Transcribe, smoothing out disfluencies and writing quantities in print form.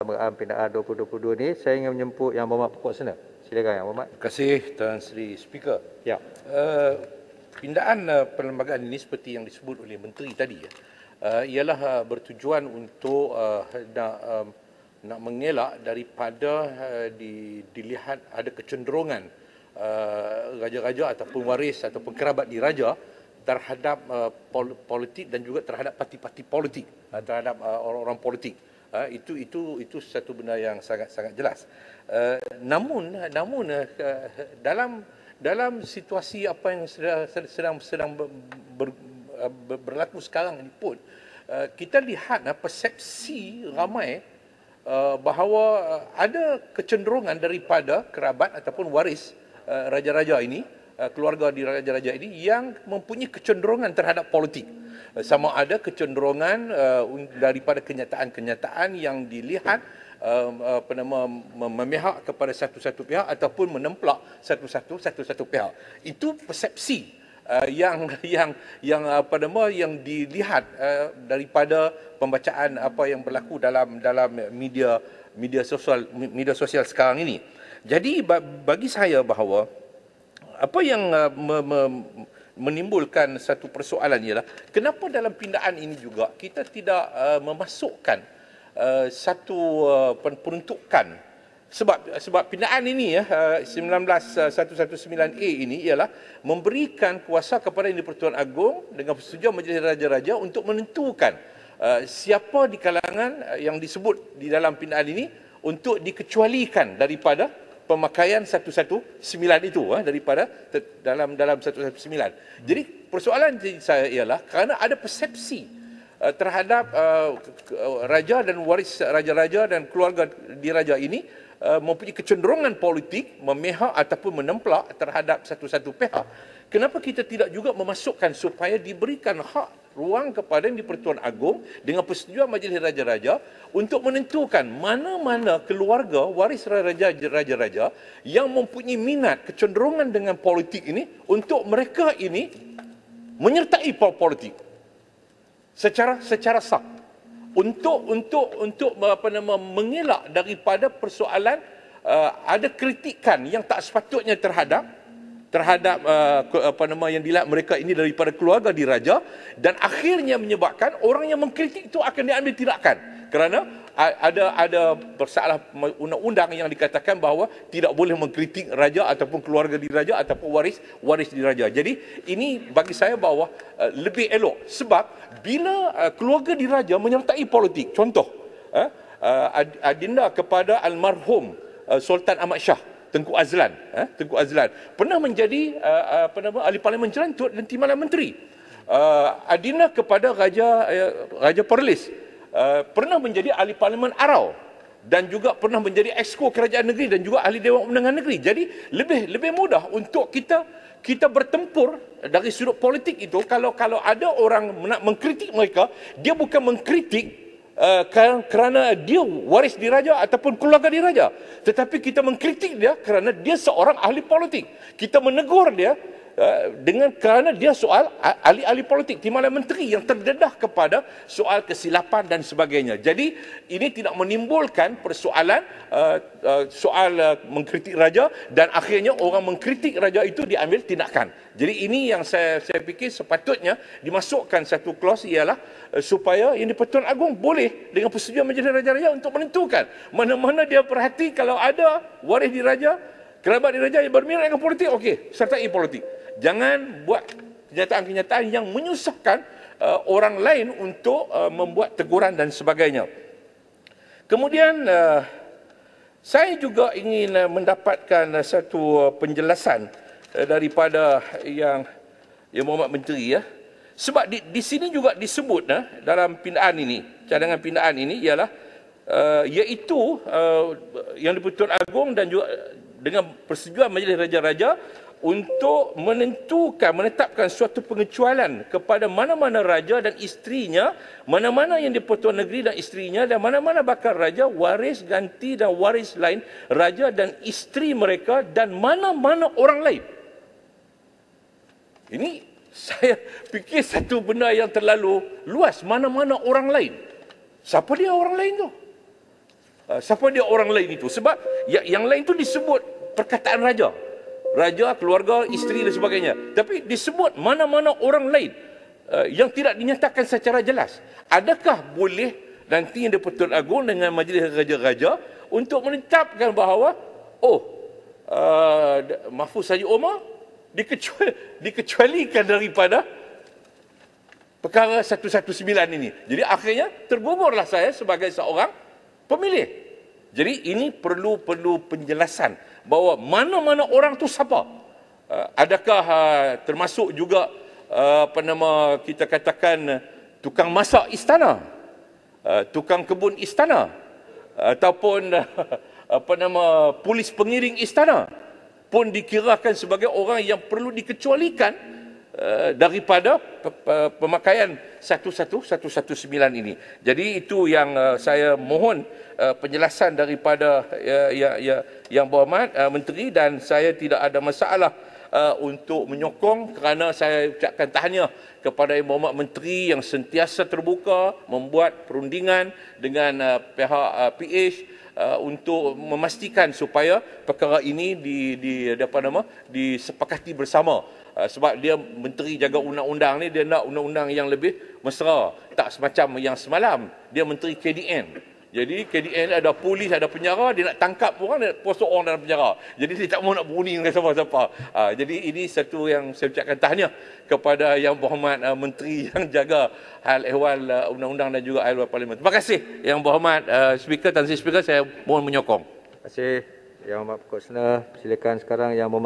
Pemeriksaan Pindaan 2022 ni, saya ingin menjemput Yang Berhormat Pokok Sena. Silakan Yang Berhormat. Terima kasih Tuan Sri Speaker. Ya. Pindaan perlembagaan ini seperti yang disebut oleh Menteri tadi ialah bertujuan untuk nak mengelak daripada dilihat ada kecenderungan raja-raja ataupun waris ataupun kerabat diraja terhadap politik dan juga terhadap parti-parti politik, terhadap orang-orang politik. Itu satu benda yang sangat jelas. Namun dalam situasi apa yang sedang berlaku sekarang ini pun, kita lihat persepsi ramai bahawa ada kecenderungan daripada kerabat ataupun waris raja-raja ini, keluarga di raja-raja ini yang mempunyai kecenderungan terhadap politik. Sama ada kecenderungan daripada kenyataan-kenyataan yang dilihat memihak kepada satu-satu pihak ataupun menemplak satu-satu pihak. Itu persepsi yang dilihat daripada pembacaan apa yang berlaku dalam media sosial sekarang ini. Jadi bagi saya bahawa apa yang menimbulkan satu persoalan ialah kenapa dalam pindaan ini juga kita tidak memasukkan satu peruntukan, sebab pindaan ini 19119A ini ialah memberikan kuasa kepada Yang di-Pertuan Agong dengan persetujuan Majlis Raja-Raja untuk menentukan siapa di kalangan yang disebut di dalam pindaan ini untuk dikecualikan daripada pemakaian 119 itu daripada dalam 119. Jadi persoalan saya ialah kerana ada persepsi terhadap raja dan waris raja-raja dan keluarga diraja ini mempunyai kecenderungan politik, memihak ataupun menemplak terhadap satu-satu pihak. Kenapa kita tidak juga memasukkan supaya diberikan hak ruang kepada Yang di-Pertuan Agong dengan persetujuan Majlis Raja-Raja untuk menentukan mana-mana keluarga waris raja-raja yang mempunyai minat, kecenderungan dengan politik ini untuk mereka ini menyertai politik secara sah untuk mengelak daripada persoalan ada kritikan yang tak sepatutnya terhadap yang dilihat mereka ini daripada keluarga diraja, dan akhirnya menyebabkan orang yang mengkritik itu akan diambil tindakan kerana ada bersalah undang-undang yang dikatakan bahawa tidak boleh mengkritik raja ataupun keluarga diraja ataupun waris diraja. Jadi ini bagi saya bahawa lebih elok, sebab bila keluarga diraja menyertai politik, contoh adinda kepada almarhum Sultan Ahmad Shah Tengku Azlan pernah menjadi ahli Parlimen Jelantut dan Timbalan Menteri. Adina kepada Raja Perlis pernah menjadi ahli Parlimen Arau dan juga pernah menjadi exco kerajaan negeri dan juga ahli Dewan Undangan Negeri. Jadi lebih mudah untuk kita bertempur dari sudut politik itu. Kalau ada orang nak mengkritik mereka, dia bukan mengkritik kerana dia waris diraja ataupun keluarga diraja, tetapi kita mengkritik dia kerana dia seorang ahli politik. Kita menegur dia kerana dia soal ahli politik, timbalan menteri yang terdedah kepada soal kesilapan dan sebagainya. Jadi ini tidak menimbulkan persoalan soal mengkritik raja dan akhirnya orang mengkritik raja itu diambil tindakan. Jadi ini yang saya fikir sepatutnya dimasukkan satu clause ialah supaya Yang di-Pertuan Agong boleh dengan persetujuan Majlis Raja-Raja untuk menentukan mana-mana dia perhati kalau ada waris diraja, kerabat diraja yang berminat dengan politik, okey, sertai politik. Jangan buat kenyataan-kenyataan yang menyusahkan orang lain untuk membuat teguran dan sebagainya. Kemudian saya juga ingin mendapatkan satu penjelasan daripada yang Berhormat Menteri sebab di sini juga disebut dalam pindaan ini, cadangan pindaan ini ialah iaitu Yang di-Pertuan Agong dan juga dengan persetujuan Majlis Raja-Raja untuk menetapkan suatu pengecualian kepada mana-mana raja dan isterinya, mana-mana Yang di-Pertuan Negeri dan isterinya, dan mana-mana bakal raja, waris ganti dan waris lain raja dan isteri mereka, dan mana-mana orang lain. Ini saya fikir satu benda yang terlalu luas. Mana-mana orang lain. Siapa dia orang lain tu? Siapa dia orang lain itu? Sebab yang lain itu disebut perkataan raja. Raja, keluarga, isteri dan sebagainya. Tapi disebut mana-mana orang lain yang tidak dinyatakan secara jelas. Adakah boleh nanti yang di-Pertuan Agong dengan Majlis Raja-Raja untuk menetapkan bahawa Mahfuz Haji Omar dikecualikan daripada perkara 119 ini. Jadi akhirnya tergugurlah saya sebagai seorang pemilih. Jadi ini perlu penjelasan bahawa mana-mana orang tu siapa. Adakah termasuk juga kita katakan tukang masak istana, tukang kebun istana, ataupun polis pengiring istana pun dikirakan sebagai orang yang perlu dikecualikan daripada pemakaian 119 ini. Jadi itu yang saya mohon penjelasan daripada Yang Berhormat Menteri, dan saya tidak ada masalah untuk menyokong, kerana saya ucapkan tahniah kepada Yang Berhormat Menteri yang sentiasa terbuka membuat perundingan dengan pihak PH untuk memastikan supaya perkara ini disepakati bersama. Sebab dia menteri jaga undang-undang ni, dia nak undang-undang yang lebih mesra, tak semacam yang semalam. Dia menteri KDN. Jadi KDN ada polis, ada penjara, dia nak tangkap orang, dia posok orang dalam penjara. Jadi dia tak mau nak berundi dengan siapa-siapa. Jadi ini satu yang saya ucapkan tahniah kepada Yang Berhormat Menteri yang jaga hal ehwal undang-undang dan juga hal ehwal parlimen. Terima kasih Yang Berhormat Speaker, Tan Sri Speaker, saya mohon menyokong. Terima kasih Yang Berhormat Pokok Sena. Silakan sekarang Yang Berhormat